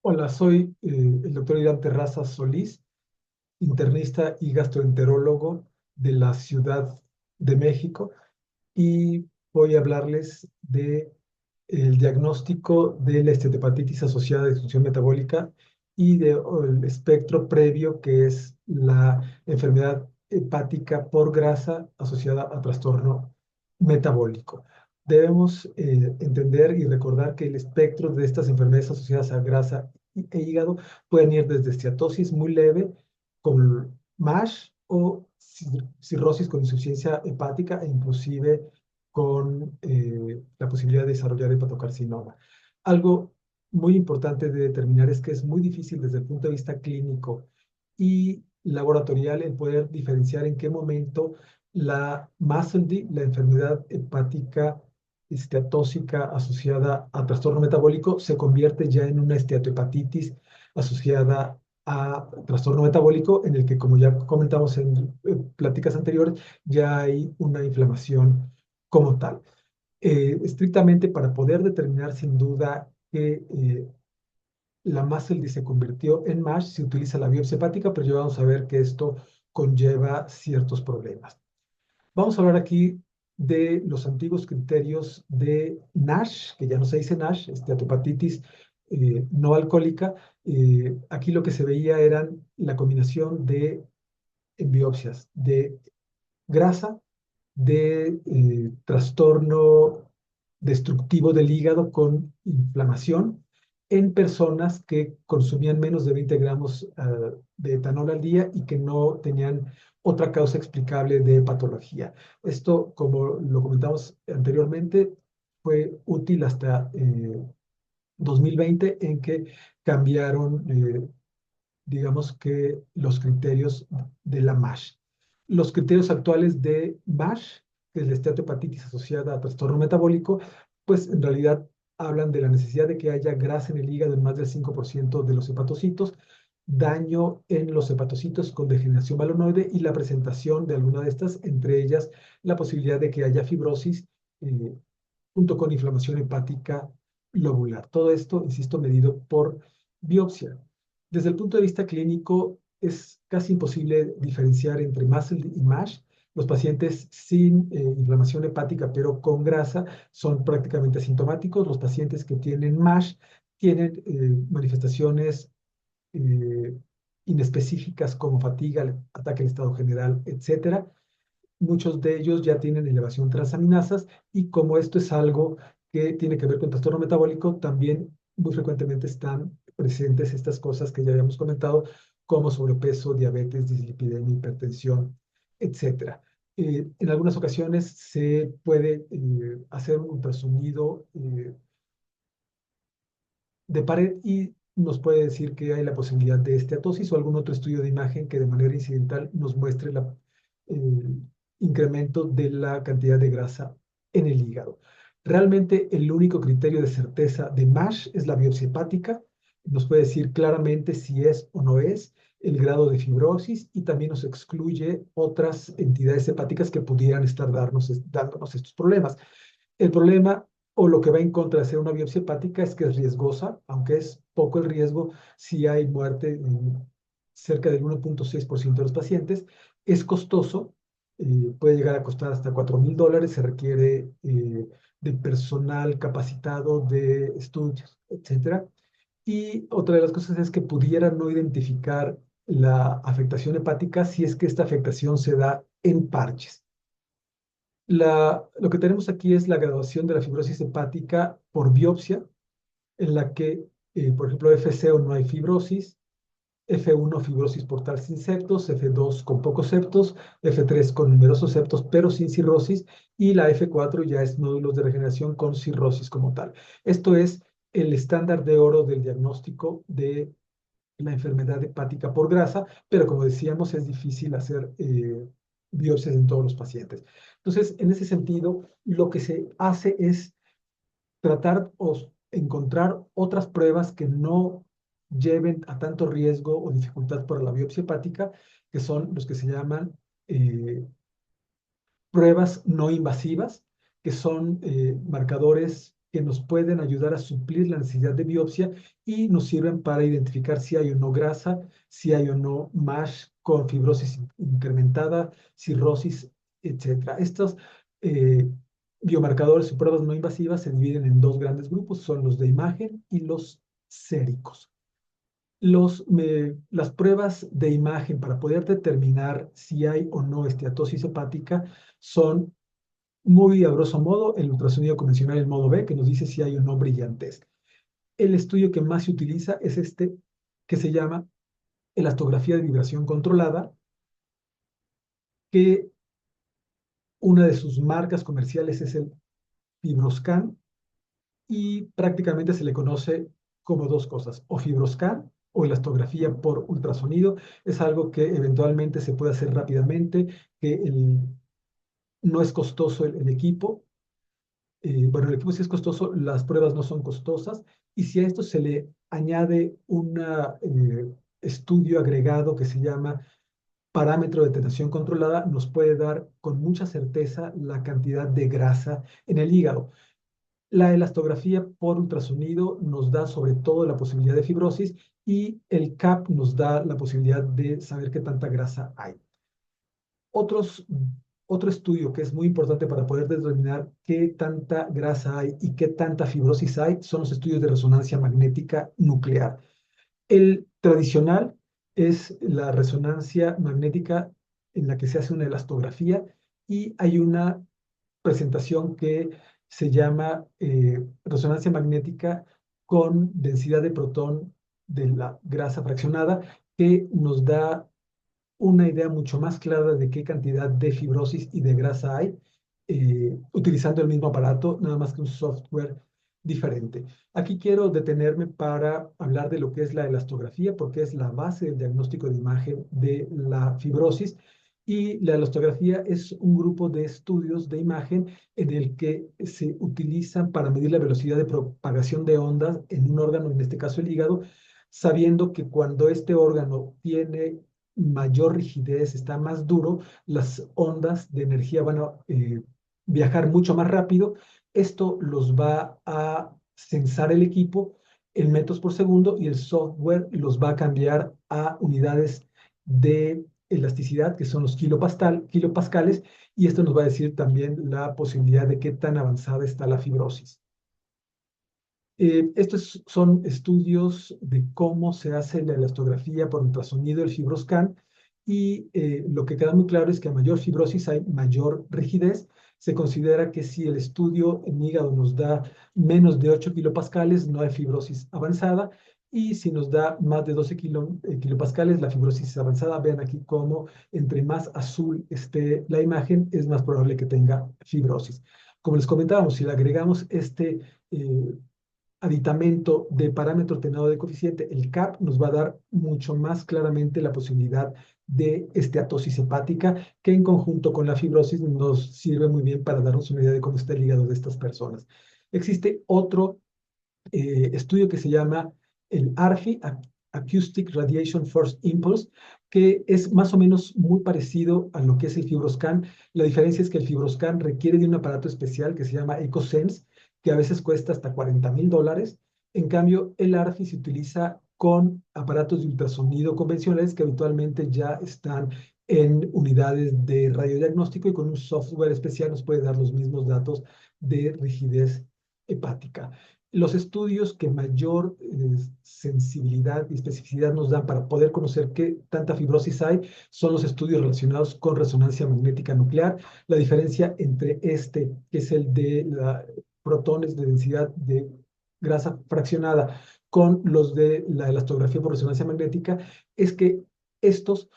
Hola, soy el doctor Irán Terrazas Solís, internista y gastroenterólogo de la Ciudad de México, y voy a hablarles de el diagnóstico de la esteatopatitis asociada a disfunción metabólica y del espectro previo, que es la enfermedad hepática por grasa asociada a trastorno metabólico. Debemos entender y recordar que el espectro de estas enfermedades asociadas a grasa e hígado pueden ir desde esteatosis muy leve con MASH o cirrosis con insuficiencia hepática e inclusive con la posibilidad de desarrollar hepatocarcinoma. Algo muy importante de determinar es que es muy difícil desde el punto de vista clínico y laboratorial el poder diferenciar en qué momento la MASLD, la enfermedad hepática esteatóxica asociada a trastorno metabólico, se convierte ya en una esteatohepatitis asociada a trastorno metabólico, en el que, como ya comentamos en pláticas anteriores, ya hay una inflamación como tal. Estrictamente, para poder determinar sin duda que la MASLD se convirtió en MASH, se utiliza la biopsia hepática, pero ya vamos a ver que esto conlleva ciertos problemas. Vamos a hablar aquí de los antiguos criterios de NASH, que ya no se dice NASH, esteatopatitis no alcohólica. Aquí lo que se veía eran la combinación de biopsias de grasa, de trastorno destructivo del hígado con inflamación en personas que consumían menos de 20 gramos de etanol al día y que no tenían otra causa explicable de patología. Esto, como lo comentamos anteriormente, fue útil hasta 2020, en que cambiaron digamos que los criterios de la MASH. Los criterios actuales de MASH, que es la esteatohepatitis asociada a trastorno metabólico, pues en realidad hablan de la necesidad de que haya grasa en el hígado en más del 5% de los hepatocitos, daño en los hepatocitos con degeneración balonoide y la presentación de alguna de estas, entre ellas la posibilidad de que haya fibrosis eh, junto con inflamación hepática lobular. Todo esto, insisto, medido por biopsia. Desde el punto de vista clínico, es casi imposible diferenciar entre MASLD y MASH. Los pacientes sin inflamación hepática, pero con grasa, son prácticamente asintomáticos. Los pacientes que tienen MASH tienen manifestaciones eh, inespecíficas como fatiga, ataque al estado general, etcétera. Muchos de ellos ya tienen elevación transaminasas, y como esto es algo que tiene que ver con trastorno metabólico, también muy frecuentemente están presentes estas cosas que ya habíamos comentado, como sobrepeso, diabetes, dislipidemia, hipertensión, etcétera. En algunas ocasiones se puede hacer un ultrasonido de pared y nos puede decir que hay la posibilidad de esteatosis o algún otro estudio de imagen que de manera incidental nos muestre el incremento de la cantidad de grasa en el hígado. Realmente el único criterio de certeza de MASH es la biopsia hepática. Nos puede decir claramente si es o no es el grado de fibrosis, y también nos excluye otras entidades hepáticas que pudieran estar dándonos estos problemas. El problema, o lo que va en contra de hacer una biopsia hepática, es que es riesgosa, aunque es poco el riesgo. Si hay muerte en cerca del 1.6% de los pacientes. Es costoso, puede llegar a costar hasta $4,000, se requiere de personal capacitado, de estudios, etcétera. Y otra de las cosas es que pudiera no identificar la afectación hepática si es que esta afectación se da en parches. Lo que tenemos aquí es la graduación de la fibrosis hepática por biopsia, en la que, por ejemplo, F0 no hay fibrosis, F1 fibrosis portal sin septos, F2 con pocos septos, F3 con numerosos septos pero sin cirrosis, y la F4 ya es nódulos de regeneración con cirrosis como tal. Esto es el estándar de oro del diagnóstico de la enfermedad hepática por grasa, pero como decíamos, es difícil hacer biopsias en todos los pacientes. Entonces, en ese sentido, lo que se hace es tratar o encontrar otras pruebas que no lleven a tanto riesgo o dificultad para la biopsia hepática, que son los que se llaman pruebas no invasivas, que son marcadores que nos pueden ayudar a suplir la necesidad de biopsia y nos sirven para identificar si hay o no grasa, si hay o no MASH con fibrosis incrementada, cirrosis, etcétera. Estos biomarcadores o pruebas no invasivas se dividen en dos grandes grupos, son los de imagen y los séricos. Las pruebas de imagen para poder determinar si hay o no esteatosis hepática son muy a grosso modo el ultrasonido convencional en modo B, que nos dice si hay o no brillantez. El estudio que más se utiliza es este, que se llama elastografía de vibración controlada, que una de sus marcas comerciales es el Fibroscan, y prácticamente se le conoce como dos cosas, o Fibroscan o elastografía por ultrasonido. Es algo que eventualmente se puede hacer rápidamente, que no es costoso el equipo. Bueno, el equipo sí es costoso, las pruebas no son costosas, y si a esto se le añade un estudio agregado que se llama parámetro de tentación controlada, nos puede dar con mucha certeza la cantidad de grasa en el hígado. La elastografía por ultrasonido nos da sobre todo la posibilidad de fibrosis, y el CAP nos da la posibilidad de saber qué tanta grasa hay. Otros, Otro estudio que es muy importante para poder determinar qué tanta grasa hay y qué tanta fibrosis hay son los estudios de resonancia magnética nuclear. El tradicional es la resonancia magnética en la que se hace una elastografía, y hay una presentación que se llama resonancia magnética con densidad de protón de la grasa fraccionada, que nos da una idea mucho más clara de qué cantidad de fibrosis y de grasa hay, utilizando el mismo aparato, nada más que un software diferente. Aquí quiero detenerme para hablar de lo que es la elastografía, porque es la base del diagnóstico de imagen de la fibrosis. Y la elastografía es un grupo de estudios de imagen en el que se utilizan para medir la velocidad de propagación de ondas en un órgano, en este caso el hígado, sabiendo que cuando este órgano tiene mayor rigidez, está más duro, las ondas de energía van a viajar mucho más rápido. Esto los va a censar el equipo en metros por segundo, y el software los va a cambiar a unidades de elasticidad, que son los kilopascales, y esto nos va a decir también la posibilidad de qué tan avanzada está la fibrosis. Estos son estudios de cómo se hace la elastografía por ultrasonido, el Fibroscan, y lo que queda muy claro es que a mayor fibrosis hay mayor rigidez. Se considera que si el estudio en hígado nos da menos de 8 kilopascales, no hay fibrosis avanzada, y si nos da más de 12 kilopascales, la fibrosis es avanzada. Vean aquí cómo entre más azul esté la imagen, es más probable que tenga fibrosis. Como les comentábamos, si le agregamos este aditamento de parámetro atenuado de coeficiente, el CAP nos va a dar mucho más claramente la posibilidad de esteatosis hepática, que en conjunto con la fibrosis nos sirve muy bien para darnos una idea de cómo está el hígado de estas personas. Existe otro estudio que se llama el ARFI, Acoustic Radiation Force Impulse, que es más o menos muy parecido a lo que es el Fibroscan. La diferencia es que el Fibroscan requiere de un aparato especial que se llama EcoSense, que a veces cuesta hasta $40,000. En cambio, el ARFI se utiliza con aparatos de ultrasonido convencionales que habitualmente ya están en unidades de radiodiagnóstico, y con un software especial nos puede dar los mismos datos de rigidez hepática. Los estudios que mayor sensibilidad y especificidad nos dan para poder conocer qué tanta fibrosis hay son los estudios relacionados con resonancia magnética nuclear. La diferencia entre este, que es el de protones de densidad de grasa fraccionada, con los de la elastografía por resonancia magnética, es que estos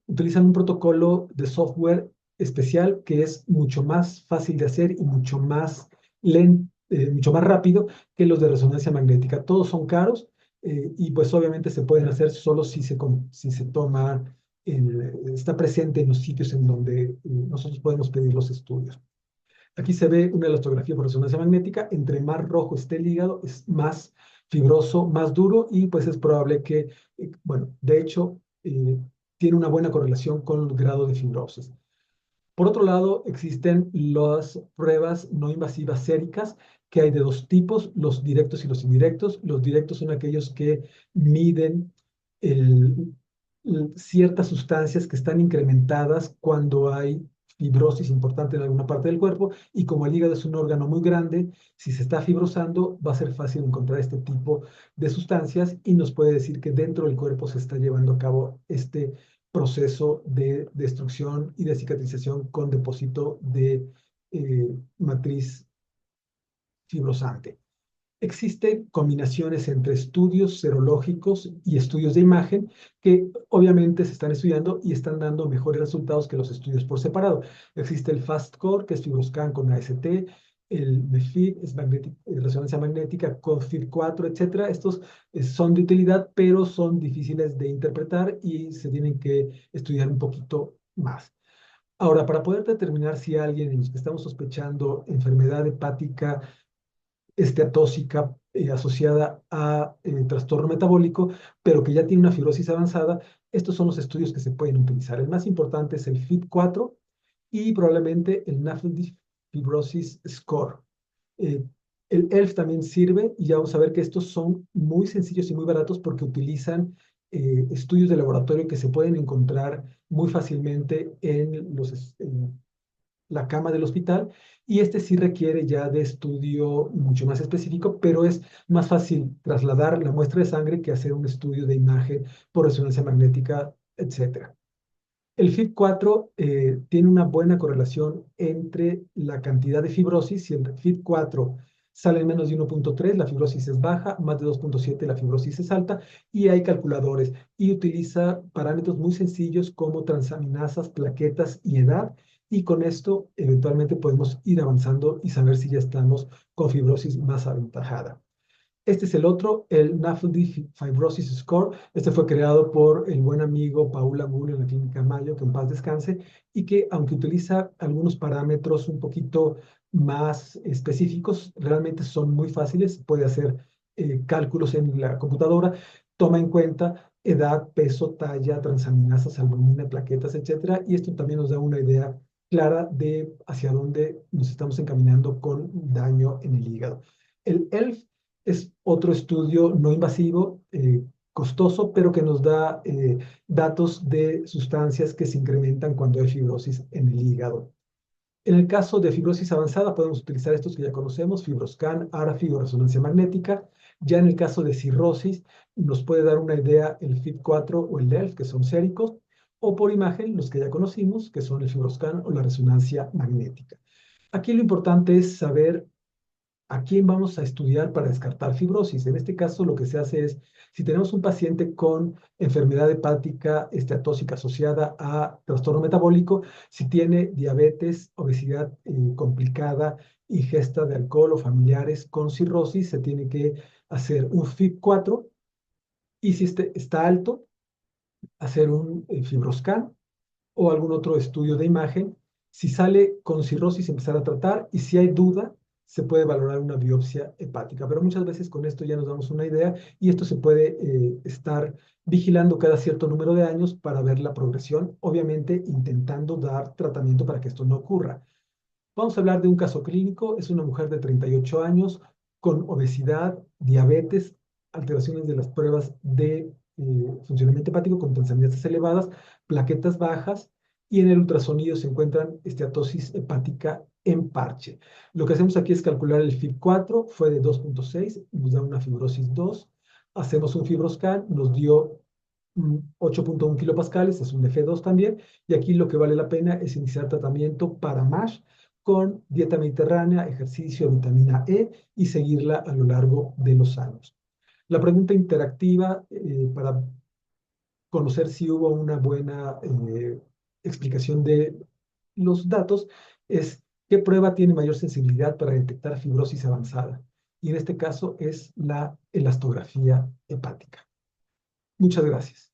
utilizan un protocolo de software especial que es mucho más fácil de hacer y mucho más lento, mucho más rápido que los de resonancia magnética. Todos son caros, y pues obviamente se pueden hacer solo si se toma, está presente en los sitios en donde nosotros podemos pedir los estudios. Aquí se ve una elastografía por resonancia magnética. Entre más rojo esté el hígado, es más fibroso, más duro, y pues es probable que, bueno, de hecho, tiene una buena correlación con el grado de fibrosis. Por otro lado, existen las pruebas no invasivas séricas, que hay de dos tipos, los directos y los indirectos. Los directos son aquellos que miden el- ciertas sustancias que están incrementadas cuando hay fibrosis importante en alguna parte del cuerpo, y como el hígado es un órgano muy grande, si se está fibrosando, va a ser fácil encontrar este tipo de sustancias y nos puede decir que dentro del cuerpo se está llevando a cabo este proceso de destrucción y de cicatrización con depósito de matriz fibrosante. Existen combinaciones entre estudios serológicos y estudios de imagen que obviamente se están estudiando y están dando mejores resultados que los estudios por separado. Existe el FastCore, que es FibroScan con AST, el MEFIB, es resonancia magnética con FIB4, etcétera. Estos son de utilidad, pero son difíciles de interpretar y se tienen que estudiar un poquito más. Ahora, para poder determinar si alguien en los que estamos sospechando enfermedad hepática esteatóxica asociada a trastorno metabólico, pero que ya tiene una fibrosis avanzada, estos son los estudios que se pueden utilizar. El más importante es el FIB4 y probablemente el NAFLD Fibrosis Score. Eh, el ELF también sirve y ya vamos a ver que estos son muy sencillos y muy baratos porque utilizan estudios de laboratorio que se pueden encontrar muy fácilmente en la cama del hospital, y este sí requiere ya de estudio mucho más específico, pero es más fácil trasladar la muestra de sangre que hacer un estudio de imagen por resonancia magnética, etcétera. El FIB4 tiene una buena correlación entre la cantidad de fibrosis. Si el FIB4 sale en menos de 1.3, la fibrosis es baja; más de 2.7, la fibrosis es alta, y hay calculadores y utiliza parámetros muy sencillos como transaminasas, plaquetas y edad, y con esto eventualmente podemos ir avanzando y saber si ya estamos con fibrosis más aventajada. Este es el otro, el NAFLD Fibrosis Score. Este fue creado por el buen amigo Paul Angulo en la Clínica Mayo, que en paz descanse, y que aunque utiliza algunos parámetros un poquito más específicos, realmente son muy fáciles. Puede hacer cálculos en la computadora, toma en cuenta edad, peso, talla, transaminasas, albumina, plaquetas, etcétera, y esto también nos da una idea clara de hacia dónde nos estamos encaminando con daño en el hígado. El ELF es otro estudio no invasivo, costoso, pero que nos da datos de sustancias que se incrementan cuando hay fibrosis en el hígado. En el caso de fibrosis avanzada, podemos utilizar estos que ya conocemos: FibroScan, ARAFI o resonancia magnética. Ya en el caso de cirrosis, nos puede dar una idea el FIB4 o el ELF, que son séricos, o por imagen, los que ya conocimos, que son el FibroScan o la resonancia magnética. Aquí lo importante es saber a quién vamos a estudiar para descartar fibrosis. En este caso, lo que se hace es, si tenemos un paciente con enfermedad hepática esteatóxica asociada a trastorno metabólico, si tiene diabetes, obesidad complicada, ingesta de alcohol o familiares con cirrosis, se tiene que hacer un FIB4, y si este está alto, hacer un FibroScan o algún otro estudio de imagen. Si sale con cirrosis, empezar a tratar, y si hay duda, se puede valorar una biopsia hepática. Pero muchas veces con esto ya nos damos una idea, y esto se puede estar vigilando cada cierto número de años para ver la progresión, obviamente intentando dar tratamiento para que esto no ocurra. Vamos a hablar de un caso clínico. Es una mujer de 38 años con obesidad, diabetes, alteraciones de las pruebas de funcionamiento hepático con transaminasas elevadas, plaquetas bajas, y en el ultrasonido se encuentran esteatosis hepática en parche. Lo que hacemos aquí es calcular el FIB4, fue de 2.6, nos da una fibrosis 2. Hacemos un FibroScan, nos dio 8.1 kilopascales, es un F2 también, y aquí lo que vale la pena es iniciar tratamiento para MASH con dieta mediterránea, ejercicio, vitamina E, y seguirla a lo largo de los años. La pregunta interactiva para conocer si hubo una buena explicación de los datos es: ¿qué prueba tiene mayor sensibilidad para detectar fibrosis avanzada? Y en este caso es la elastografía hepática. Muchas gracias.